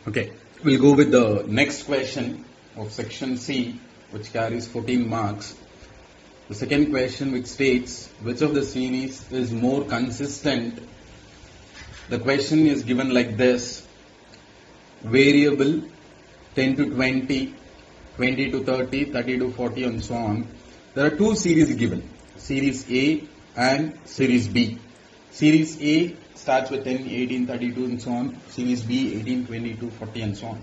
Okay, we'll go with the next question of section C, which carries 14 marks. The second question, which states which of the series is more consistent. The question is given like this: variable 10 to 20, 20 to 30, 30 to 40, and so on. There are two series given, series A and series B. Series A starts with 10, 18, 32, and so on. Series B 18, 22, 40, and so on.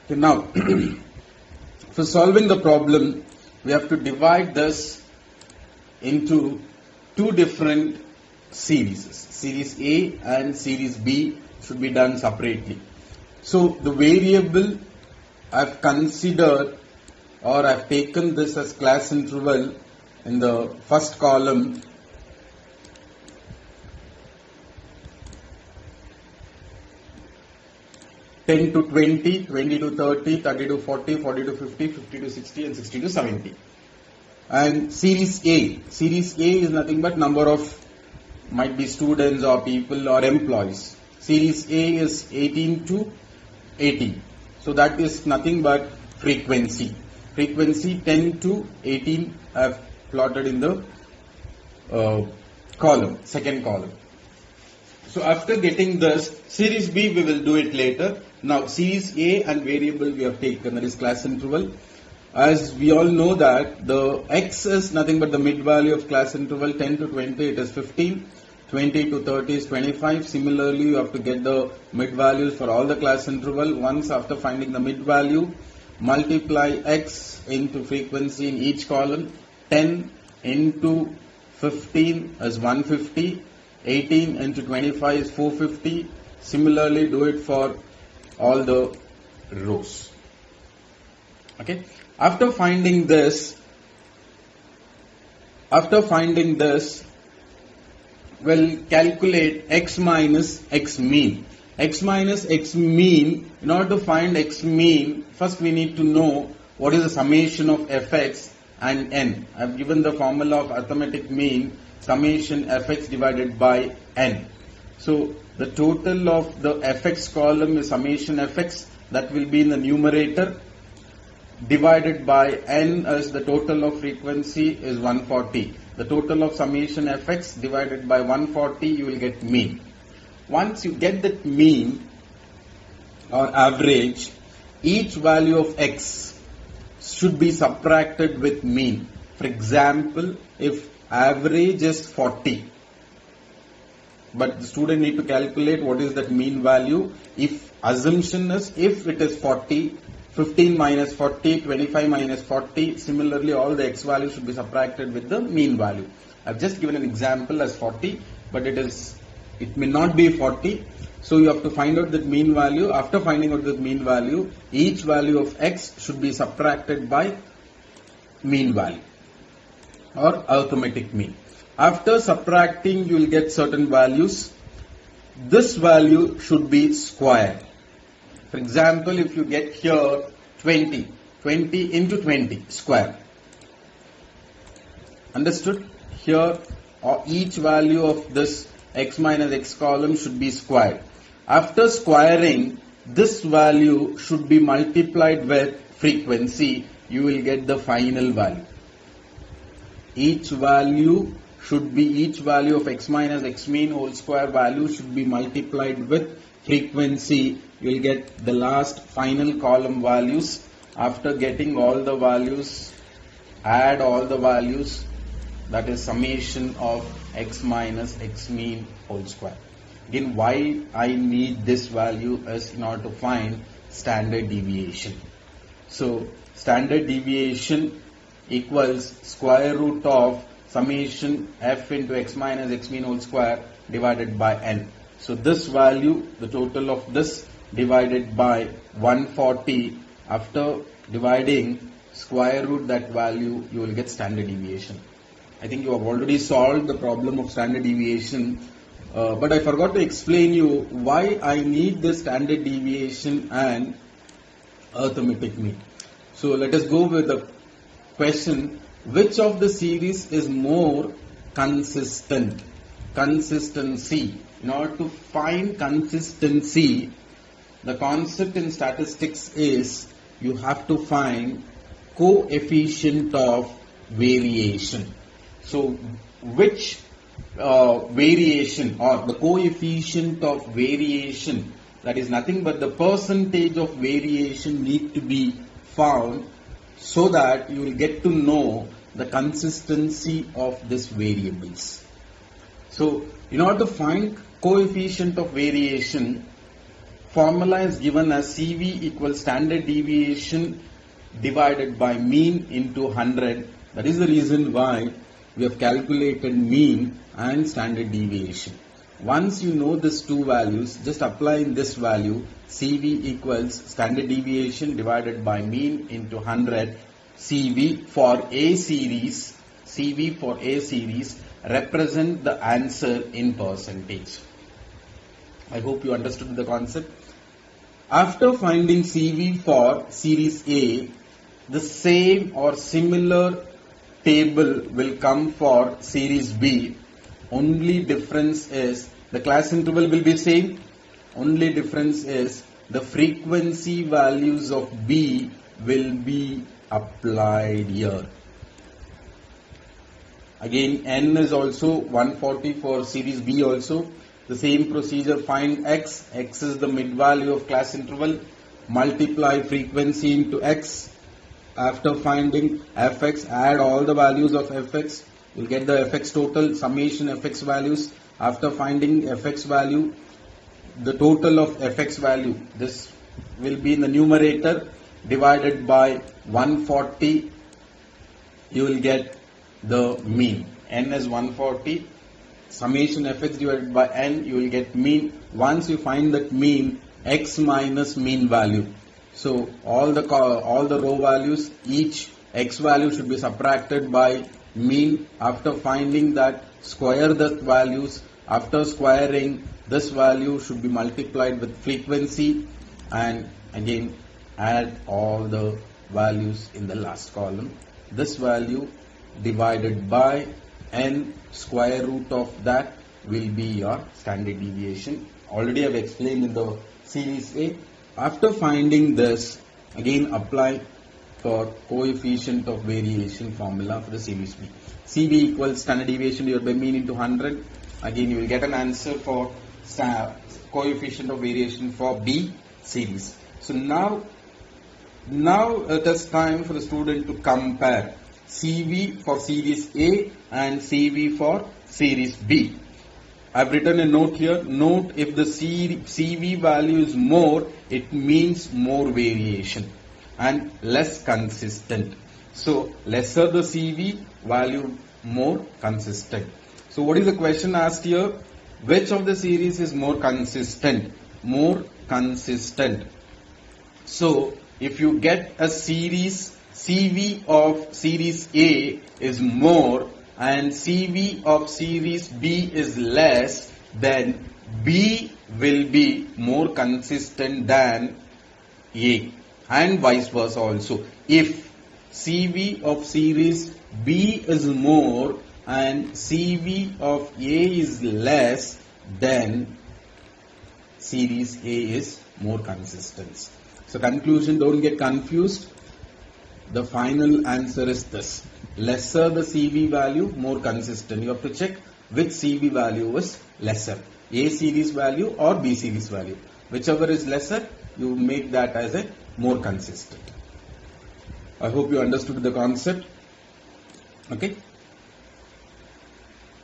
Okay, now, for solving the problem, we have to divide this into two different series. Series A and series B should be done separately. So the variable I've considered, or I've taken this as class interval in the first column. (10 to 20, 20 to 30, 30 to 40, 40 to 50, 50 to 60, and 60 to 70. And series A is nothing but number of, might be students or people or employees. Series A is 18 to 80. So that is nothing but frequency. Frequency 10 to 18 I've plotted in the column, second column. So after getting this, series B we will do it later. Now series A and variable we have taken, that is class interval. As we all know that the x is nothing but the mid value of class interval. 10 to 20 it is 15, 20 to 30 is 25. Similarly, you have to get the mid values for all the class interval. Once after finding the mid value, multiply x into frequency in each column. 10 into 15 is 150. 18 into 25 is 450. Similarly, do it for all the rows. Okay. After finding this, we'll calculate x minus x mean. X minus x mean, in order to find x mean, first we need to know what is the summation of fx and n. I've given the formula of arithmetic mean, summation fx divided by n. So the total of the fx column is summation fx, that will be in the numerator, divided by n as the total of frequency is 140. The total of summation fx divided by 140, you will get mean. Once you get that mean or average, each value of x should be subtracted with mean. For example, if average is 40, but the student need to calculate what is that mean value. If assumption is, if it is 40, 15 minus 40, 25 minus 40, similarly all the x values should be subtracted with the mean value. I've just given an example as 40, but it may not be 40. So you have to find out that mean value. After finding out the mean value, each value of x should be subtracted by mean value or arithmetic mean. After subtracting, you will get certain values. This value should be square. For example, if you get here 20 into 20 square. Understood? Here each value of this x minus x column should be squared. After squaring, this value should be multiplied with frequency. You will get the final value. Each value of x minus x mean whole square value should be multiplied with frequency. You will get the last final column values. After getting all the values, add all the values, that is summation of x minus x mean whole square. Again, why I need this value is in order to find standard deviation. So standard deviation equals square root of summation f into x minus x mean whole square divided by n. So this value, the total of this divided by 140, after dividing square root that value, you will get standard deviation. I think you have already solved the problem of standard deviation, but I forgot to explain you why I need the standard deviation and arithmetic mean. So let us go with the question, which of the series is more consistent? Consistency. In order to find consistency, The concept in statistics is you have to find coefficient of variation. So which variation or the coefficient of variation, that is nothing but the percentage of variation, need to be found so that you will get to know the consistency of these variables. So in order to find coefficient of variation, formula is given as CV equals standard deviation divided by mean into 100. That is the reason why we have calculated mean and standard deviation. Once you know these two values, just apply in this value, CV equals standard deviation divided by mean into 100. CV for A series represent the answer in percentage. I hope you understood the concept. After finding CV for series A, the same or similar table will come for series B. Only difference is the class interval will be same. Only difference is the frequency values of B will be applied here. Again, N is also 140 for series B also. The same procedure, find X. X is the mid value of class interval. Multiply frequency into X. After finding Fx, add all the values of Fx. You'll get the Fx total, summation Fx values. After finding Fx value, the total of Fx value, this will be in the numerator, divided by 140. You will get the mean. N is 140. Summation Fx divided by N, you will get mean. Once you find that mean, X minus mean value. So all the row values, each X value should be subtracted by mean. After finding that, square the values. After squaring, this value should be multiplied with frequency, and again add all the values in the last column. This value divided by N, square root of that will be your standard deviation. Already I have explained in the series A. After finding this, again apply for coefficient of variation formula for the series B. CV equals standard deviation divided by mean into 100. Again you will get an answer for coefficient of variation for B series. So now it is time for the student to compare CV for series A and CV for series B. I have written a note here. Note, if the CV value is more, it means more variation and less consistent. So lesser the CV value, more consistent. So what is the question asked here? Which of the series is more consistent? More consistent. So if you get a series, CV of series A is more and CV of series B is less, then B will be more consistent than A, and vice versa also. If CV of series B is more and CV of A is less, then series A is more consistent. So conclusion, don't get confused. The final answer is this. Lesser the CV value, more consistent. You have to check which CV value is lesser. A series value or B series value. Whichever is lesser, you make that as a more consistent. I hope you understood the concept. Okay.